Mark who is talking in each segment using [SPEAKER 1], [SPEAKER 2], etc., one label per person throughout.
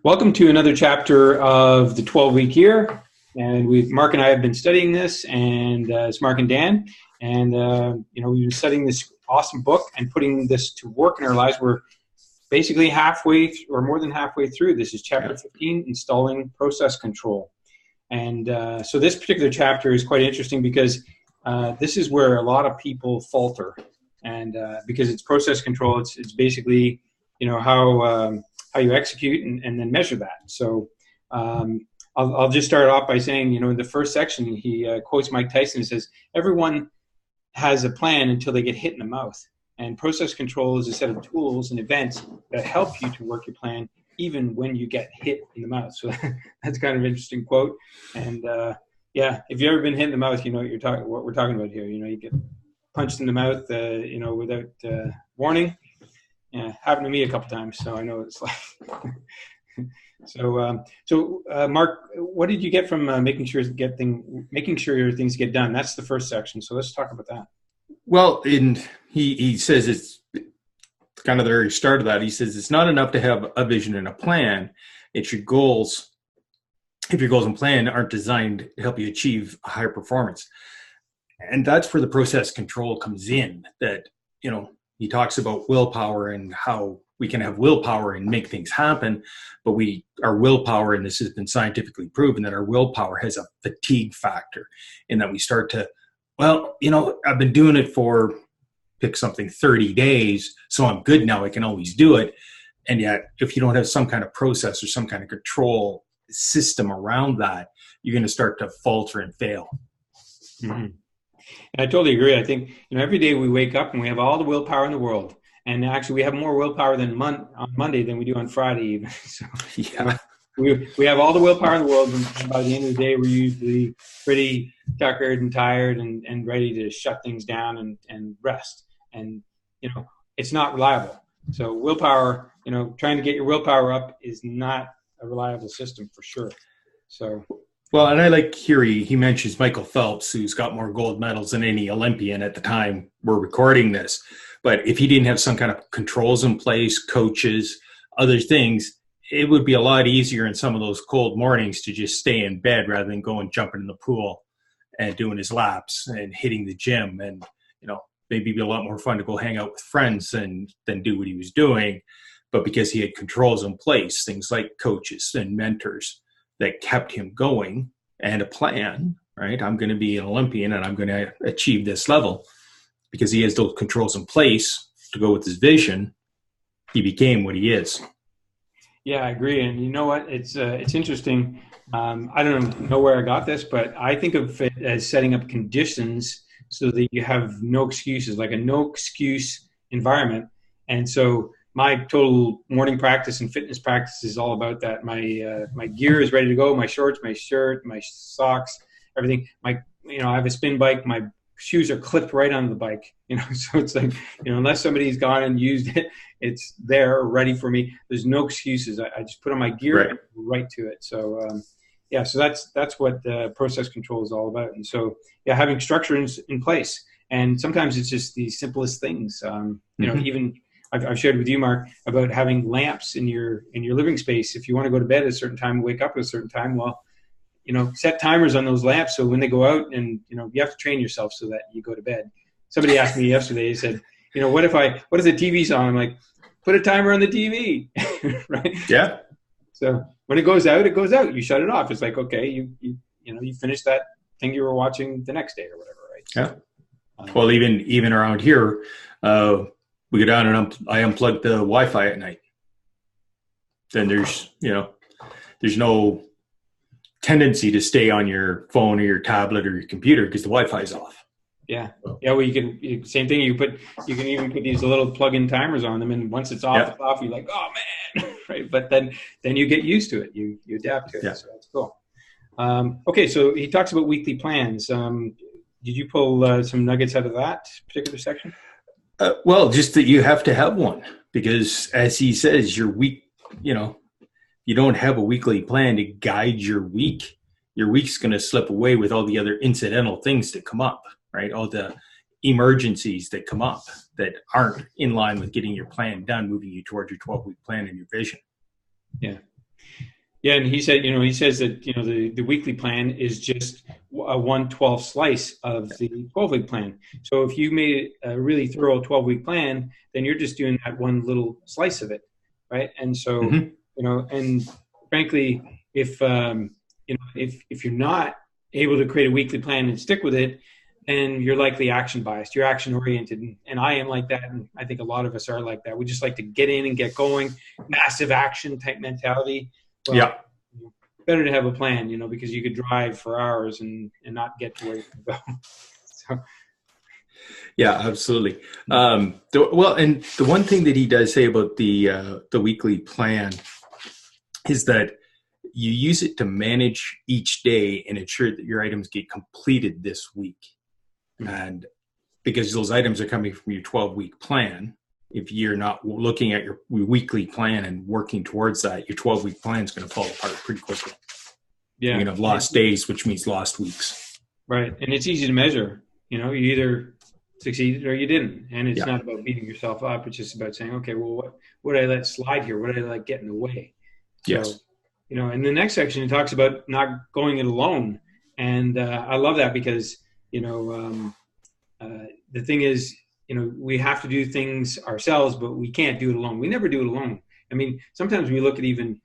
[SPEAKER 1] Welcome to another chapter of the 12-week year. And Mark and I have been studying this, and it's Mark and Dan. And, we've been studying this awesome book and putting this to work in our lives. We're basically halfway or more than halfway through. This is chapter 15, Installing Process Control. And so this particular chapter is quite interesting because this is where a lot of people falter. And because it's process control, it's basically, how you execute and then measure that. So I'll just start off by saying, in the first section, he quotes Mike Tyson and says, everyone has a plan until they get hit in the mouth. And process control is a set of tools and events that help you to work your plan even when you get hit in the mouth. So that's kind of an interesting quote. And if you've ever been hit in the mouth, you know what we're talking about here. You get punched in the mouth, without warning. Yeah, happened to me a couple times, so I know what it's like. So, Mark, what did you get from making sure things get done? That's the first section. So let's talk about that.
[SPEAKER 2] Well, he says it's kind of the very start of that. He says it's not enough to have a vision and a plan. It's your goals. If your goals and plan aren't designed to help you achieve a higher performance, and that's where the process control comes in. That he talks about willpower and how we can have willpower and make things happen, but our willpower, and this has been scientifically proven, that our willpower has a fatigue factor in that we start to, I've been doing it for, pick something, 30 days, so I'm good now, I can always do it. And yet, if you don't have some kind of process or some kind of control system around that, you're going to start to falter and fail.
[SPEAKER 1] Mm-hmm. And I totally agree. I think, every day we wake up and we have all the willpower in the world. And actually we have more willpower on Monday than we do on Friday even. So
[SPEAKER 2] yeah,
[SPEAKER 1] we have all the willpower in the world. And by the end of the day, we're usually pretty tuckered and tired and ready to shut things down and rest. And, it's not reliable. So willpower, trying to get your willpower up is not a reliable system for sure. So.
[SPEAKER 2] Well, and I like here he mentions Michael Phelps, who's got more gold medals than any Olympian at the time we're recording this. But if he didn't have some kind of controls in place, coaches, other things, it would be a lot easier in some of those cold mornings to just stay in bed rather than going jumping in the pool and doing his laps and hitting the gym. And, maybe be a lot more fun to go hang out with friends than do what he was doing. But because he had controls in place, things like coaches and mentors that kept him going, and a plan, right? I'm going to be an Olympian and I'm going to achieve this level. Because he has those controls in place to go with his vision, he became what he is.
[SPEAKER 1] Yeah, I agree. And you know what? It's interesting. I don't know where I got this, but I think of it as setting up conditions so that you have no excuses, like a no excuse environment. And so my total morning practice and fitness practice is all about that. My gear is ready to go. My shorts, my shirt, my socks, everything. I have a spin bike. My shoes are clipped right onto the bike, so it's like, unless somebody's gone and used it, it's there ready for me. There's no excuses. I just put on my gear right to it. So, so that's what process control is all about. And so, having structure in place. And sometimes it's just the simplest things. Even I've shared with you, Mark, about having lamps in your living space. If you want to go to bed at a certain time, wake up at a certain time, well, set timers on those lamps so when they go out, and you have to train yourself so that you go to bed. Somebody asked me yesterday, he said, what if the TV's on? I'm like, put a timer on the TV, right?
[SPEAKER 2] Yeah.
[SPEAKER 1] So when it goes out, you shut it off. It's like, okay, you finish that thing you were watching the next day or whatever, right?
[SPEAKER 2] Yeah. Well, even around here, we go down and I unplug the Wi-Fi at night. Then there's no tendency to stay on your phone or your tablet or your computer because the Wi-Fi is off.
[SPEAKER 1] Yeah. Yeah. Well, same thing. You can even put these little plug-in timers on them, and once it's off, it's off. You're like, oh man, right? But then you get used to it. You adapt to it. Yeah. So that's cool. Okay. So he talks about weekly plans. Did you pull some nuggets out of that particular section?
[SPEAKER 2] Well, just that you have to have one, because as he says, your week, you don't have a weekly plan to guide your week's going to slip away with all the other incidental things that come up, right? All the emergencies that come up that aren't in line with getting your plan done, moving you towards your 12-week plan and your vision.
[SPEAKER 1] Yeah. Yeah, and he said, he says that, the weekly plan is just a 1/12 slice of the 12-week plan. So if you made a really thorough 12-week plan, then you're just doing that one little slice of it, right? And so,
[SPEAKER 2] Hmm.
[SPEAKER 1] and frankly, if you're not able to create a weekly plan and stick with it, then you're likely action biased. You're action oriented, and I am like that, and I think a lot of us are like that. We just like to get in and get going, massive action type mentality. Well,
[SPEAKER 2] Yeah.
[SPEAKER 1] better to have a plan, because you could drive for hours and not get to where you can go. So,
[SPEAKER 2] Yeah, absolutely. Well, and the one thing that he does say about the weekly plan is that you use it to manage each day and ensure that your items get completed this week. And because those items are coming from your 12-week plan, if you're not looking at your weekly plan and working towards that, your 12-week plan is going to fall apart pretty quickly.
[SPEAKER 1] yeah,
[SPEAKER 2] You're going to have lost days, which means lost weeks.
[SPEAKER 1] right. And it's easy to measure. You either succeeded or you didn't, and it's
[SPEAKER 2] Yeah.
[SPEAKER 1] not about beating yourself up. It's just about saying, okay, well, what did I let slide here? What did I let get in the way? So,
[SPEAKER 2] Yes.
[SPEAKER 1] in the next section, it talks about not going it alone, and I love that because the thing is, we have to do things ourselves, but we can't do it alone. We never do it alone. I mean, sometimes we look at even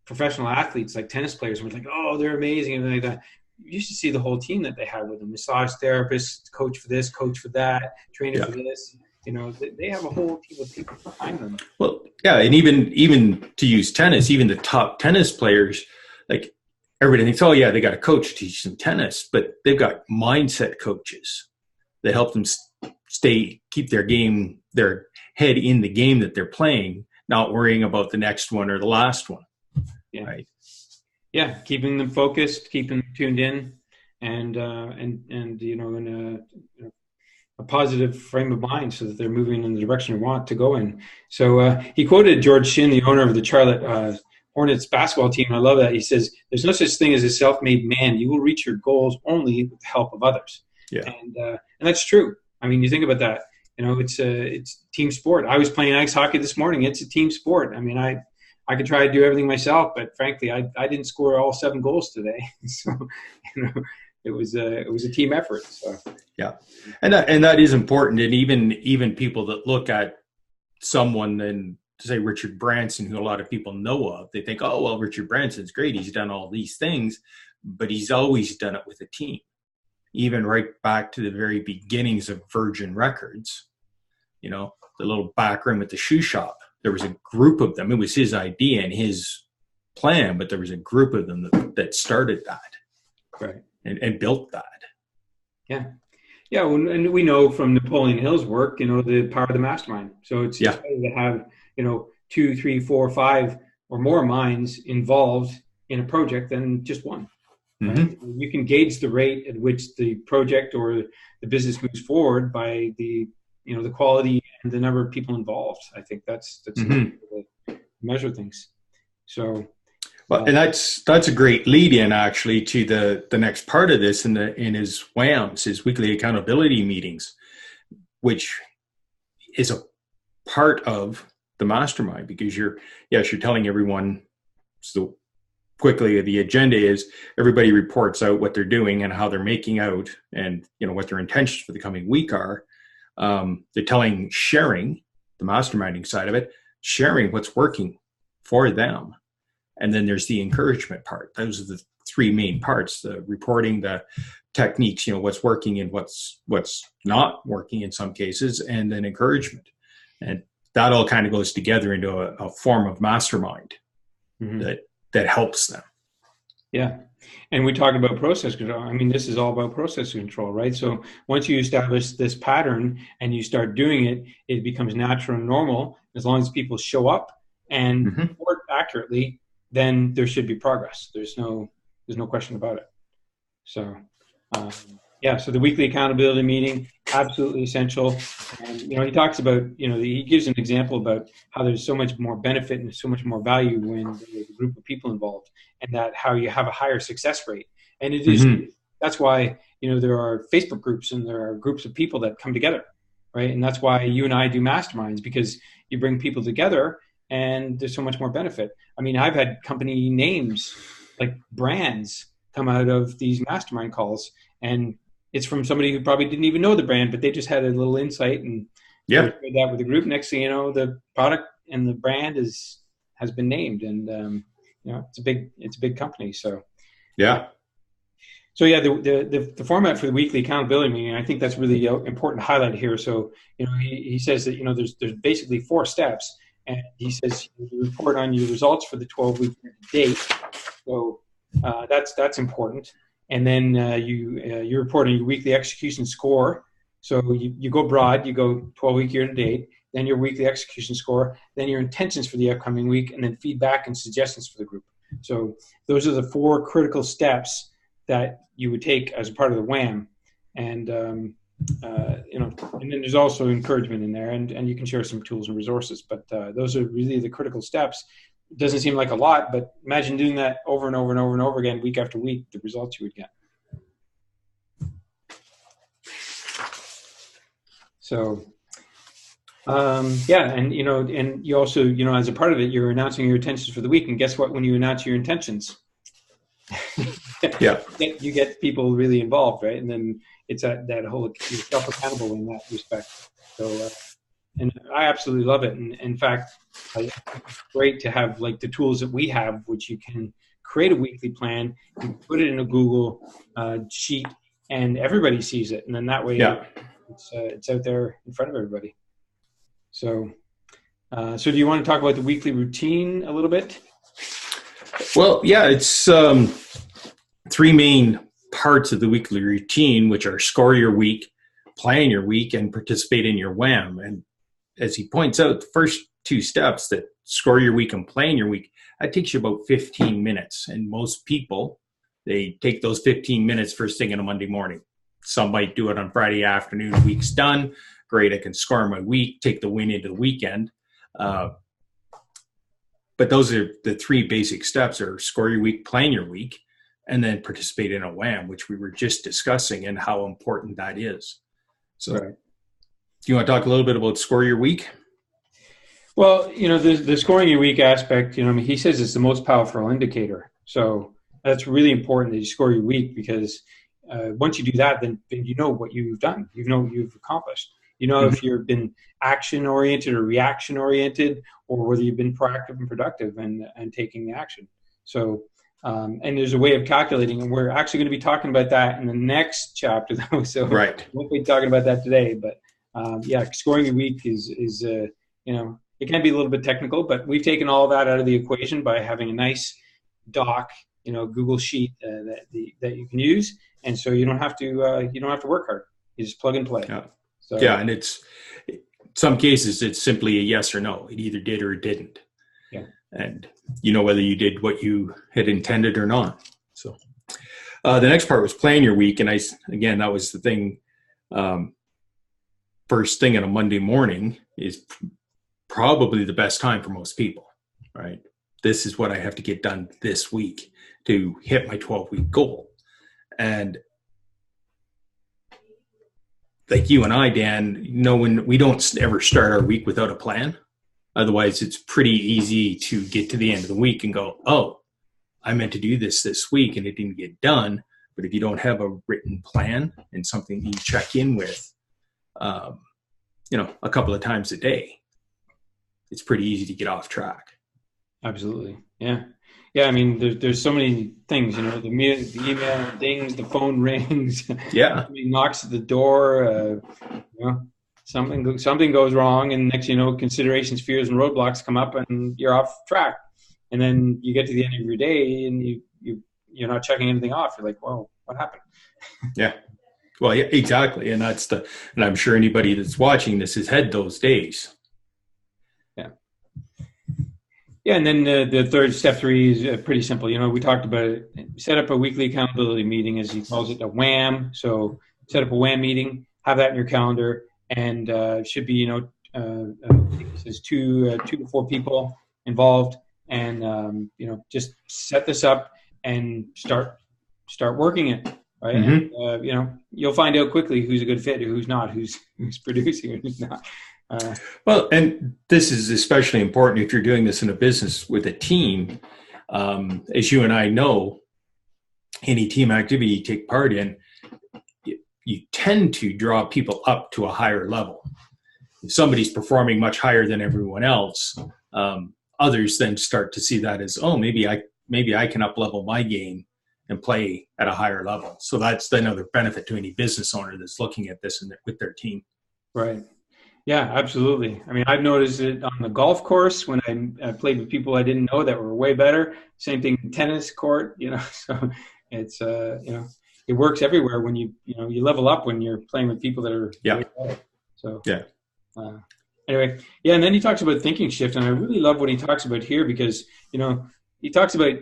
[SPEAKER 1] professional athletes like tennis players, and we're like, oh, they're amazing, and like that. You should see the whole team that they have with them: massage therapists, coach for this, coach for that, trainer for this. They have a whole team of people behind them.
[SPEAKER 2] Well, yeah, and even to use tennis, even the top tennis players, like everybody thinks, oh yeah, they got a coach to teach them tennis, but they've got mindset coaches that help them keep their head in the game that they're playing, not worrying about the next one or the last one.
[SPEAKER 1] Yeah.
[SPEAKER 2] Right.
[SPEAKER 1] Yeah, keeping them focused, keeping them tuned in, and in a positive frame of mind, so that they're moving in the direction they want to go in. So he quoted George Shinn, the owner of the Charlotte Hornets basketball team, and I love that. He says, "There's no such thing as a self-made man. You will reach your goals only with the help of others."
[SPEAKER 2] Yeah.
[SPEAKER 1] And that's true. I mean, you think about that. It's team sport. I was playing ice hockey this morning. It's a team sport. I mean, I could try to do everything myself, but frankly, I didn't score all 7 goals today. So, it was a team effort. So.
[SPEAKER 2] Yeah, and that is important. And even people that look at someone and say Richard Branson, who a lot of people know of, they think, oh well, Richard Branson's great. He's done all these things, but he's always done it with a team. Even right back to the very beginnings of Virgin Records, the little back room at the shoe shop. There was a group of them. It was his idea and his plan, but there was a group of them that started that,
[SPEAKER 1] right,
[SPEAKER 2] and built that.
[SPEAKER 1] Yeah, yeah, and we know from Napoleon Hill's work, the power of the mastermind. So it's better to have 2, 3, 4, 5 or more minds involved in a project than just one. Right? Mm-hmm. You can gauge the rate at which the project or the business moves forward by the the quality and the number of people involved. I think that's mm-hmm. to measure things. So,
[SPEAKER 2] and that's a great lead in actually to the next part of this in his WAMs, his weekly accountability meetings, which is a part of the mastermind, because you're telling everyone. So quickly, the agenda is everybody reports out what they're doing and how they're making out, and what their intentions for the coming week are. They're sharing the masterminding side of it, sharing what's working for them. And then there's the encouragement part. Those are the 3 main parts: the reporting, the techniques, what's working and what's not working in some cases, and then encouragement. And that all kind of goes together into a form of mastermind mm-hmm. that helps them.
[SPEAKER 1] Yeah. And we talked about process control. I mean, this is all about process control, right? So once you establish this pattern and you start doing it, it becomes natural and normal. As long as people show up and mm-hmm. report accurately, then there should be progress. There's no question about it. So, so the weekly accountability meeting, absolutely essential. And, he talks about, he gives an example about how there's so much more benefit and so much more value when there's a group of people involved, and that how you have a higher success rate. And it is, mm-hmm. that's why, there are Facebook groups and there are groups of people that come together, right? And that's why you and I do masterminds, because you bring people together and there's so much more benefit. I mean, I've had company names like brands come out of these mastermind calls, and it's from somebody who probably didn't even know the brand, but they just had a little insight and
[SPEAKER 2] Yeah.
[SPEAKER 1] shared that with the group. Next thing you know, the product and the brand has been named, and it's a big company. So
[SPEAKER 2] Yeah.
[SPEAKER 1] So yeah, the format for the weekly accountability meeting, I think that's really important to highlight here. So he says that there's basically 4 steps, and he says you report on your results for the 12-week date. So that's important, and then you report on your weekly execution score. So you go broad, you go 12-week year to date, then your weekly execution score, then your intentions for the upcoming week, and then feedback and suggestions for the group. So those are the 4 critical steps that you would take as a part of the WHAM, and and then there's also encouragement in there, and you can share some tools and resources. But those are really the critical steps. It doesn't seem like a lot, but imagine doing that over and over and over and over again, week after week, the results you would get. So, and you also, as a part of it, you're announcing your intentions for the week. And guess what? When you announce your intentions,
[SPEAKER 2] Yeah.
[SPEAKER 1] you get people really involved, right? And then it's that whole, you're self-accountable in that respect. So, and I absolutely love it. And in fact, it's great to have like the tools that we have, which you can create a weekly plan, you put it in a Google sheet, and everybody sees it. And then that way, it's out there in front of everybody. So, so do you want to talk about the weekly routine a little bit?
[SPEAKER 2] Well, yeah, it's 3 main parts of the weekly routine, which are score your week, plan your week, and participate in your WHAM. And as he points out, the first 2 steps, that score your week and plan your week, that takes you about 15 minutes. And most people, they take those 15 minutes first thing on a Monday morning. Some might do it on Friday afternoon, week's done. Great, I can score my week, take the win into the weekend. But those are the 3 basic steps: are score your week, plan your week, and then participate in a WHAM, which we were just discussing and how important that is. So do you want to talk a little bit about score your week?
[SPEAKER 1] Well, the scoring your week aspect, he says it's the most powerful indicator. So that's really important that you score your week, because once you do that, then you know what you've done. You know what you've accomplished. If you've been action-oriented or reaction-oriented, or whether you've been proactive and productive and taking the action. So, and there's a way of calculating, and we're actually going to be talking about that in the next chapter, though. So
[SPEAKER 2] right.
[SPEAKER 1] We won't be talking about that today. But scoring your week is it can be a little bit technical, but we've taken all that out of the equation by having a nice doc, Google sheet that you can use, and so you don't have to work hard. You just plug and play.
[SPEAKER 2] Yeah.
[SPEAKER 1] So,
[SPEAKER 2] yeah, and it's some cases it's simply a yes or no. It either did or it didn't.
[SPEAKER 1] Yeah.
[SPEAKER 2] And whether you did what you had intended or not. So the next part was plan your week, and that was the thing. First thing on a Monday morning is probably the best time for most people, right? This is what I have to get done this week to hit my 12-week goal. And like you and I, Dan, when we don't ever start our week without a plan. Otherwise, it's pretty easy to get to the end of the week and go, oh, I meant to do this week and it didn't get done. But if you don't have a written plan and something you check in with, a couple of times a day, it's pretty easy to get off track.
[SPEAKER 1] Absolutely. Yeah. Yeah. I mean, there's so many things, the email dings, the phone rings.
[SPEAKER 2] Yeah.
[SPEAKER 1] Somebody knocks at the door, something goes wrong, and next considerations, fears, and roadblocks come up, and you're off track. And then you get to the end of your day, and you're not checking anything off. You're like, "Whoa, what happened?"
[SPEAKER 2] Yeah. Well, yeah, exactly. And and I'm sure anybody that's watching this has had those days.
[SPEAKER 1] Yeah. Yeah. And then the third, step 3 is pretty simple. We talked about it. Set up a weekly accountability meeting, as he calls it, a WHAM. So set up a WHAM meeting, have that in your calendar, and should be, it says 2 to 4 people involved, and, just set this up and start working it. Right.
[SPEAKER 2] Mm-hmm.
[SPEAKER 1] And, you'll find out quickly who's a good fit or who's not, who's producing or who's not.
[SPEAKER 2] Well, and this is especially important if you're doing this in a business with a team. As you and I know, any team activity you take part in, you tend to draw people up to a higher level. If somebody's performing much higher than everyone else, others then start to see that as, oh, maybe I can up level my game and play at a higher level. So that's another benefit to any business owner that's looking at this with their team.
[SPEAKER 1] Right. Yeah, absolutely. I mean, I've noticed it on the golf course when I played with people I didn't know that were way better. Same thing in tennis court, so it's, it works everywhere when you level up when you're playing with people that are way better. So,
[SPEAKER 2] yeah.
[SPEAKER 1] Anyway, yeah. And then he talks about thinking shift. And I really love what he talks about here because, he talks about,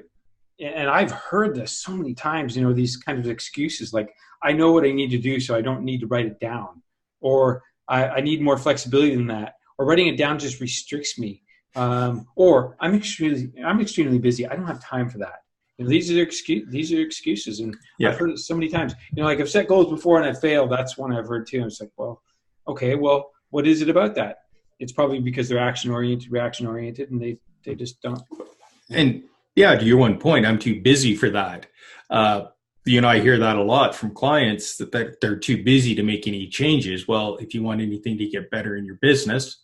[SPEAKER 1] and I've heard this so many times, these kind of excuses like, I know what I need to do, so I don't need to write it down. Or I need more flexibility than that. Or writing it down just restricts me. Or I'm extremely busy. I don't have time for that. These are excuses. And I've heard it so many times. Like I've set goals before and I failed. That's one I've heard too. And it's like, well, okay, well, what is it about that? It's probably because they're reaction oriented, and they just don't.
[SPEAKER 2] And yeah, to your one point, I'm too busy for that. I hear that a lot from clients that they're too busy to make any changes. Well, if you want anything to get better in your business,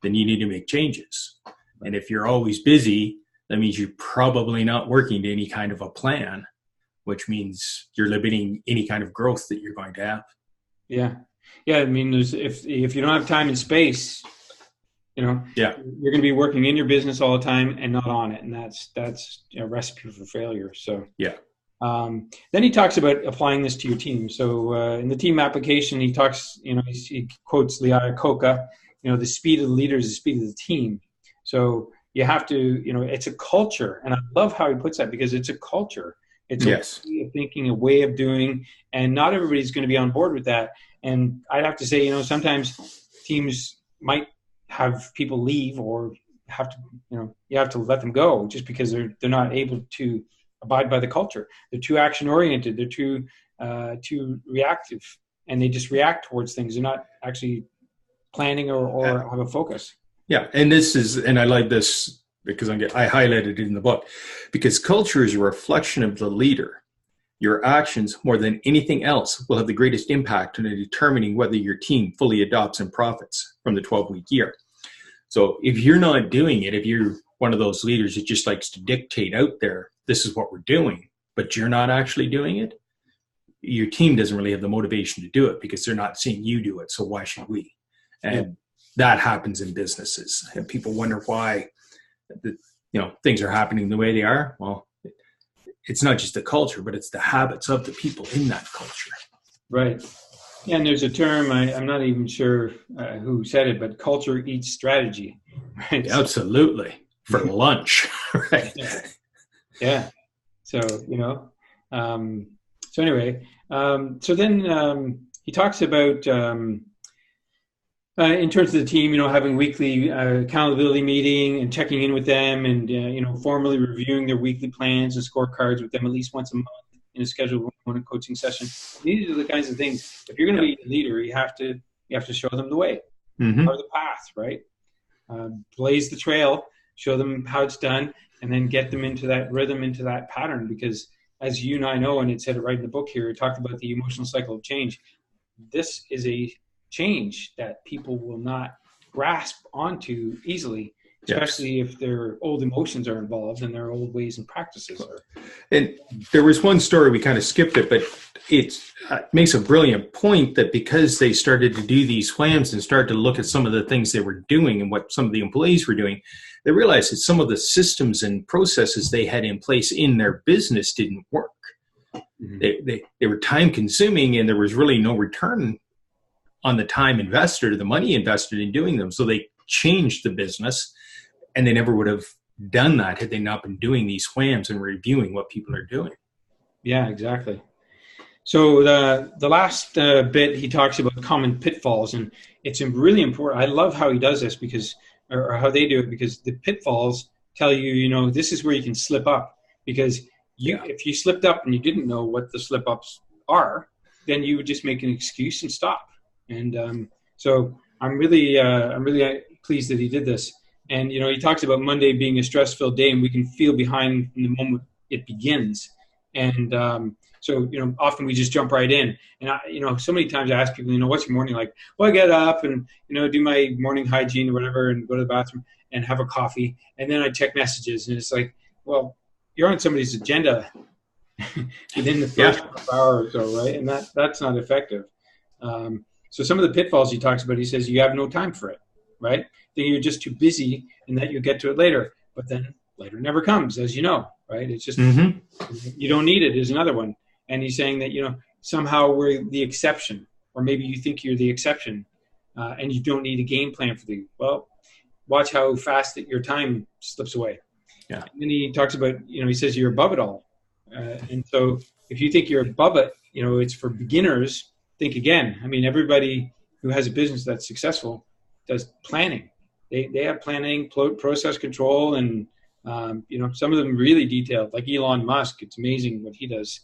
[SPEAKER 2] then you need to make changes. And if you're always busy, that means you're probably not working to any kind of a plan, which means you're limiting any kind of growth that you're going to have.
[SPEAKER 1] Yeah. Yeah. I mean, if you don't have time and space, you're going to be working in your business all the time and not on it. And that's a recipe for failure. So,
[SPEAKER 2] yeah.
[SPEAKER 1] Then he talks about applying this to your team. So in the team application, he talks, he quotes Iacocca, the speed of the leader is the speed of the team. So you have to, it's a culture. And I love how he puts that because it's a culture. It's a way of thinking, a way of doing, and not everybody's going to be on board with that. And I'd have to say, sometimes teams might have people leave or have to, you have to let them go just because they're not able to abide by the culture. They're too action oriented. They're too reactive, and they just react towards things. They're not actually planning or have a focus.
[SPEAKER 2] Yeah. And I like this because I highlighted it in the book, because culture is a reflection of the leader. Your actions, more than anything else, will have the greatest impact on determining whether your team fully adopts and profits from the 12-week year. So if you're not doing it, if you're one of those leaders that just likes to dictate out there, this is what we're doing, but you're not actually doing it, your team doesn't really have the motivation to do it because they're not seeing you do it. So why should we? And that happens in businesses. And people wonder why things are happening the way they are. Well, it's not just the culture, but it's the habits of the people in that culture.
[SPEAKER 1] Right. Yeah, and there's a term, I'm not even sure who said it, but culture eats strategy. Right?
[SPEAKER 2] Absolutely. For lunch. Right.
[SPEAKER 1] Yeah. So, so anyway, so then he talks about, in terms of the team, having weekly accountability meeting and checking in with them and, formally reviewing their weekly plans and scorecards with them at least once a month in a scheduled one coaching session. These are the kinds of things. If you're going to be a leader, you have to show them the way or the path, right? Blaze the trail, show them how it's done, and then get them into that rhythm, into that pattern. Because as you and I know, and it said it right in the book here, it talked about the emotional cycle of change. This is a change that people will not grasp onto easily, especially if their old emotions are involved and their old ways and practices are.
[SPEAKER 2] And there was one story, we kind of skipped it, but it makes a brilliant point that because they started to do these whams and started to look at some of the things they were doing and what some of the employees were doing, they realized that some of the systems and processes they had in place in their business didn't work. Mm-hmm. They were time consuming, and there was really no return on the time invested, the money invested in doing them. So they changed the business, and they never would have done that had they not been doing these whams and reviewing what people are doing.
[SPEAKER 1] Yeah, exactly. So the last bit, he talks about common pitfalls, and it's really important. I love how he does this or how they do it, because the pitfalls tell you, this is where you can slip up, because if you slipped up and you didn't know what the slip ups are, then you would just make an excuse and stop. And so I'm really pleased that he did this. And he talks about Monday being a stress-filled day, and we can feel behind in the moment it begins. And so often we just jump right in. And so many times I ask people, what's your morning like? Well, I get up and do my morning hygiene or whatever, and go to the bathroom and have a coffee, and then I check messages. And it's like, well, you're on somebody's agenda within the first hour or so, right? And that's not effective. So some of the pitfalls he talks about, he says you have no time for it, right? Then you're just too busy, and that you'll get to it later. But then later never comes, as you know, right? It's just you don't need it is another one. And he's saying that somehow we're the exception, or maybe you think you're the exception, and you don't need a game plan for the. Well, watch how fast that your time slips away.
[SPEAKER 2] Yeah.
[SPEAKER 1] And then he talks about he says you're above it all, and so if you think you're above it, it's for beginners. Think again. I mean, everybody who has a business that's successful does planning. They have planning, process control, and some of them really detailed, like Elon Musk. It's amazing what he does.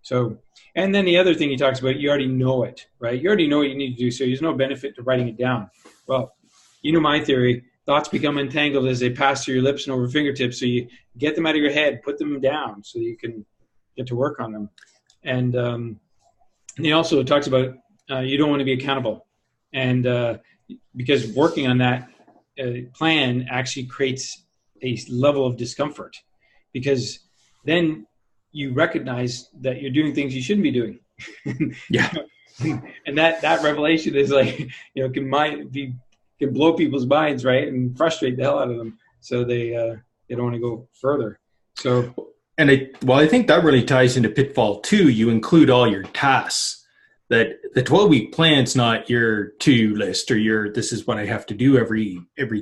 [SPEAKER 1] So, and then the other thing he talks about, you already know it, right? You already know what you need to do, so there's no benefit to writing it down. Well, my theory, thoughts become entangled as they pass through your lips and over fingertips, so you get them out of your head, put them down so you can get to work on them. And he also talks about you don't want to be accountable. And because working on that plan actually creates a level of discomfort, because then you recognize that you're doing things you shouldn't be doing.
[SPEAKER 2] Yeah.
[SPEAKER 1] And that revelation is like, can blow people's minds, right? And frustrate the hell out of them. So they don't want to go further. So,
[SPEAKER 2] and I think that really ties into pitfall 2. You include all your tasks. That the 12-week plan's not your to-do list or this is what I have to do every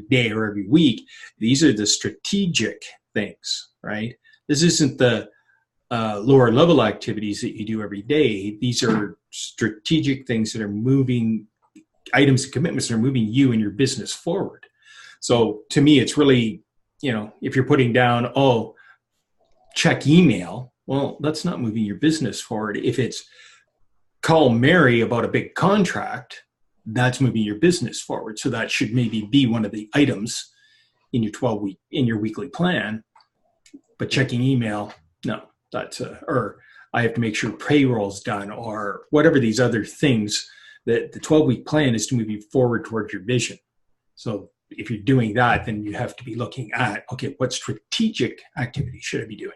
[SPEAKER 2] day or every week. These are the strategic things, right? This isn't the lower level activities that you do every day. These are strategic things that are moving items and commitments that are moving you and your business forward. So to me, it's really, if you're putting down, check email, well, that's not moving your business forward. If it's call Mary about a big contract, that's moving your business forward. So that should maybe be one of the items in your weekly plan. But checking email, no, that's or I have to make sure payroll's done, or whatever these other things. That the 12-week plan is to move you forward towards your vision. So if you're doing that, then you have to be looking at, okay, what strategic activity should I be doing?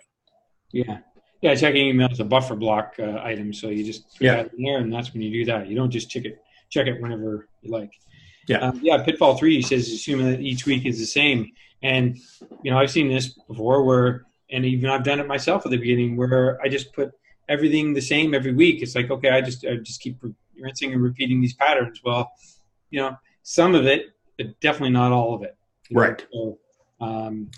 [SPEAKER 1] Yeah, checking email is a buffer block item, so you just put that in there, and that's when you do that. You don't just check it whenever you like. Pitfall 3 says assuming that each week is the same, and I've seen this before and even I've done it myself at the beginning, where I just put everything the same every week. It's like, okay, I just keep rinsing and repeating these patterns. Well, some of it, but definitely not all of it.
[SPEAKER 2] Right.
[SPEAKER 1] So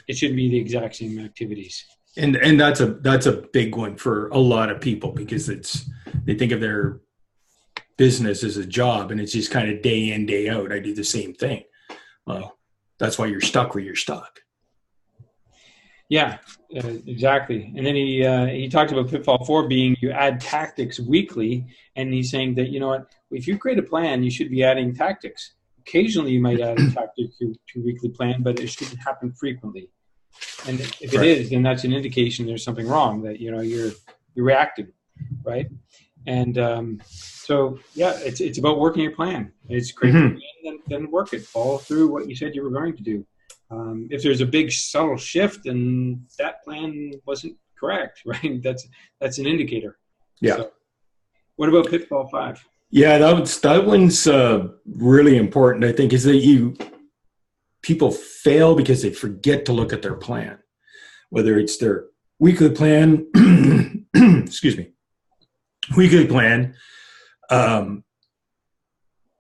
[SPEAKER 1] it shouldn't be the exact same activities.
[SPEAKER 2] And that's a big one for a lot of people, because they think of their business as a job, and it's just kind of day in, day out. I do the same thing. Well, that's why you're stuck where you're stuck.
[SPEAKER 1] Yeah, exactly. And then he talked about pitfall 4 being you add tactics weekly, and he's saying that if you create a plan, you should be adding tactics. Occasionally, you might add a tactic to your weekly plan, but it shouldn't happen frequently. And if it is, then that's an indication there's something wrong, that you're reacting, right? And so it's about working your plan. It's create a plan, then work it. Follow through what you said you were going to do. If there's a big subtle shift, then that plan wasn't correct, right? That's an indicator.
[SPEAKER 2] Yeah.
[SPEAKER 1] So, what about pitfall 5?
[SPEAKER 2] Yeah, that one's really important. I think is that people fail because they forget to look at their plan, whether it's their weekly plan, weekly plan, that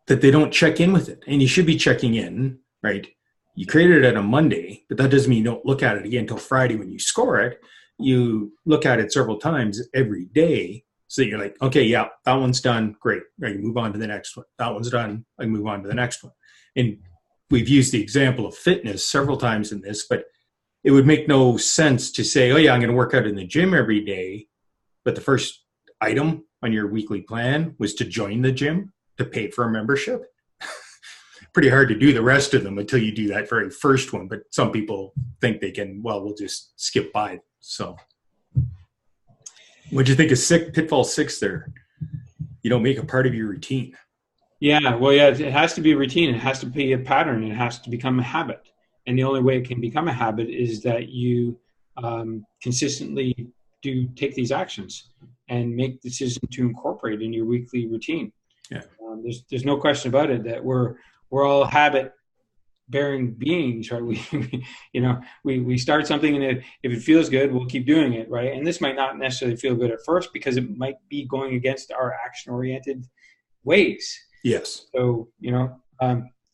[SPEAKER 2] they don't check in with it. And you should be checking in, right? You created it on a Monday, but that doesn't mean you don't look at it again until Friday when you score it. You look at it several times every day, so that you're like, okay, yeah, that one's done. Great. I can move on to the next one. That one's done. I can move on to the next one. And we've used the example of fitness several times in this, but it would make no sense to say, oh yeah, I'm going to work out in the gym every day, but the first item on your weekly plan was to join the gym. to pay for a membership. Pretty hard to do the rest of them until you do that very first one. But some people think they can, well, we'll just skip by it. So what'd you think of pitfall 6 there? You don't make a part of your routine.
[SPEAKER 1] Yeah, well, yeah, it has to be a routine. It has to be a pattern. It has to become a habit. And the only way it can become a habit is that you consistently take these actions and make the decision to incorporate in your weekly routine.
[SPEAKER 2] Yeah.
[SPEAKER 1] There's no question about it that we're all habit-bearing beings, right? We start something, and if it feels good, we'll keep doing it, right? And this might not necessarily feel good at first because it might be going against our action-oriented ways.
[SPEAKER 2] Yes.
[SPEAKER 1] So,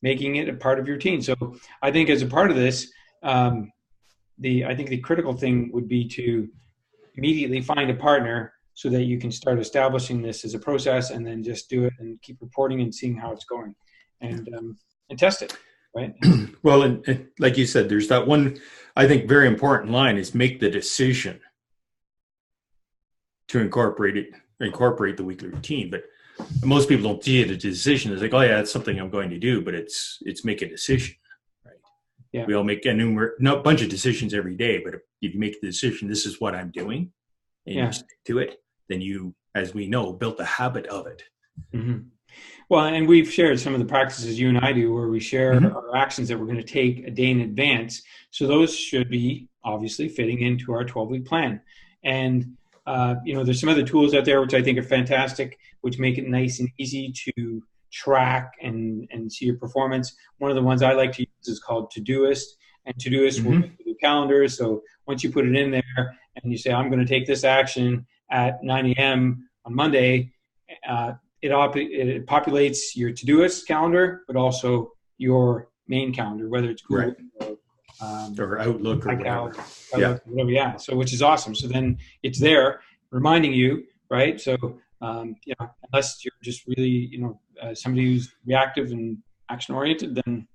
[SPEAKER 1] making it a part of your routine. So I think as a part of this, I think the critical thing would be to immediately find a partner so that you can start establishing this as a process, and then just do it and keep reporting and seeing how it's going, and test it, right?
[SPEAKER 2] Well, and like you said, there's that one, I think, very important line is make the decision to incorporate the weekly routine. But most people don't see it as a decision. It's like, oh yeah, that's something I'm going to do, but it's make a decision, right?
[SPEAKER 1] Yeah.
[SPEAKER 2] We all make a bunch of decisions every day, but if you make the decision, this is what I'm doing, and you stick to it, then you, as we know, built a habit of it.
[SPEAKER 1] Mm-hmm. Well, and we've shared some of the practices you and I do where we share our actions that we're going to take a day in advance. So those should be obviously fitting into our 12-week plan. And, there's some other tools out there which I think are fantastic, which make it nice and easy to track and see your performance. One of the ones I like to use is called Todoist, and Todoist will make you calendars. So once you put it in there and you say, I'm going to take this action at 9 a.m. on Monday, it populates your Todoist calendar, but also your main calendar, whether it's Google
[SPEAKER 2] or Outlook or whatever.
[SPEAKER 1] Whatever. Yeah. So, which is awesome. So then it's there reminding you, right? So, unless you're just really, somebody who's reactive and action oriented, then,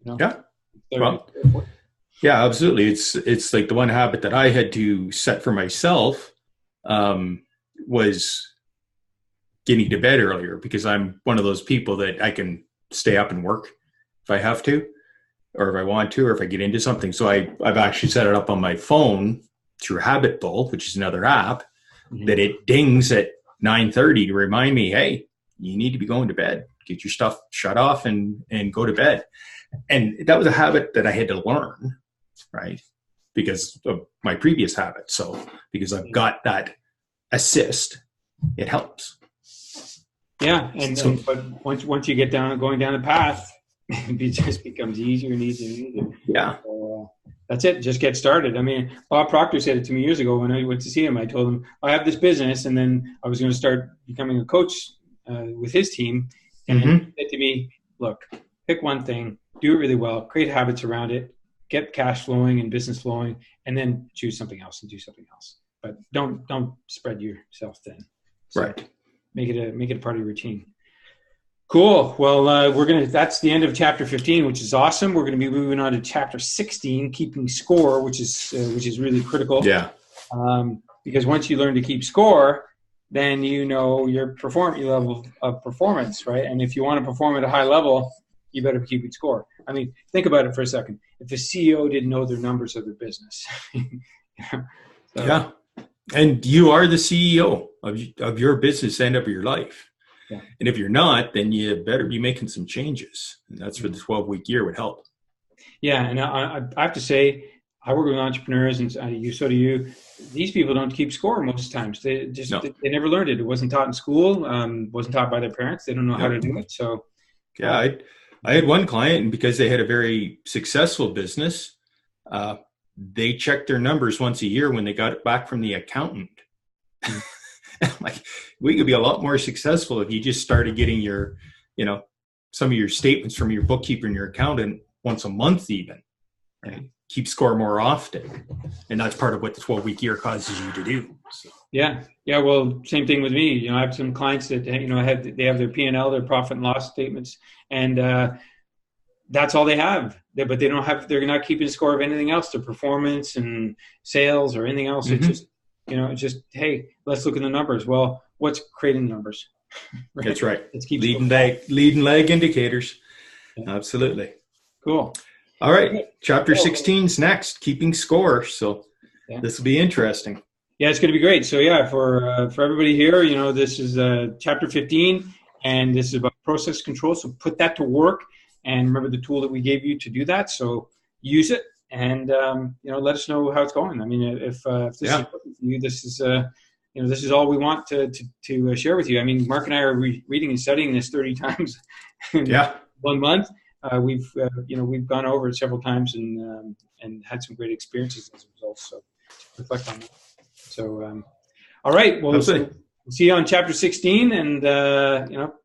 [SPEAKER 2] yeah, absolutely. It's like the one habit that I had to set for myself was getting to bed earlier, because I'm one of those people that I can stay up and work if I have to, or if I want to, or if I get into something. So I've actually set it up on my phone through Habitbull, which is another app, that it dings at 9:30 to remind me, hey, you need to be going to bed. Get your stuff shut off and go to bed. And that was a habit that I had to learn, right? Because of my previous habit. So because I've got that assist, it helps.
[SPEAKER 1] Yeah, but once you get going down the path, it just becomes easier and easier and easier.
[SPEAKER 2] Yeah.
[SPEAKER 1] So, that's it. Just get started. I mean, Bob Proctor said it to me years ago when I went to see him. I told him I have this business, and then I was going to start becoming a coach with his team. And he said to me, "Look, pick one thing, do it really well, create habits around it, get cash flowing and business flowing, and then choose something else and do something else. But don't spread yourself thin. So
[SPEAKER 2] right.
[SPEAKER 1] Make it a part of your routine." Cool. Well, that's the end of chapter 15, which is awesome. We're going to be moving on to chapter 16, keeping score, which is really critical.
[SPEAKER 2] Yeah.
[SPEAKER 1] Because once you learn to keep score, then you know your level of performance, right? And if you want to perform at a high level, you better keep it score. I mean, think about it for a second. If the CEO didn't know their numbers of their business,
[SPEAKER 2] yeah. And you are the CEO of your business and of your life.
[SPEAKER 1] Yeah.
[SPEAKER 2] And if you're not, then you better be making some changes. And that's where the 12-week year would help.
[SPEAKER 1] Yeah. And I have to say, I work with entrepreneurs, and so do you. These people don't keep score most times. They they never learned it. It wasn't taught in school, wasn't taught by their parents. They don't know how to do it. So,
[SPEAKER 2] yeah, I had one client, and because they had a very successful business, they checked their numbers once a year when they got it back from the accountant. Like, we could be a lot more successful if you just started getting your, some of your statements from your bookkeeper and your accountant once a month even. Right? Keep score more often. And that's part of what the 12-week year causes you to do. So.
[SPEAKER 1] Yeah. Yeah. Well, same thing with me. I have some clients that, they have their P&L, their profit and loss statements, and that's all they have. But they're not keeping score of anything else, their performance and sales or anything else. It's just, hey, let's look at the numbers. Well, what's creating the numbers? Right?
[SPEAKER 2] That's right.
[SPEAKER 1] Let's keep
[SPEAKER 2] lead and lag indicators.
[SPEAKER 1] Yeah.
[SPEAKER 2] Absolutely.
[SPEAKER 1] Cool.
[SPEAKER 2] All right. Chapter 16 is next, keeping score. So this will be interesting.
[SPEAKER 1] Yeah, it's going to be great. So yeah, for everybody here, this is chapter 15, and this is about process control. So put that to work, and remember the tool that we gave you to do that. So use it, and let us know how it's going. I mean, if this is important for you, this is this is all we want to share with you. I mean, Mark and I are reading and studying this 30 times in 1 month. We've gone over it several times and had some great experiences as a result. So reflect on that. So, all right. Well, we'll see you on chapter 16, and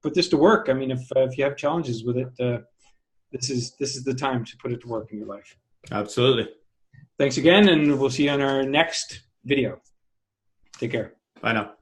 [SPEAKER 1] put this to work. I mean, if you have challenges with it, this is the time to put it to work in your life.
[SPEAKER 2] Absolutely.
[SPEAKER 1] Thanks again, and we'll see you on our next video. Take care.
[SPEAKER 2] Bye now.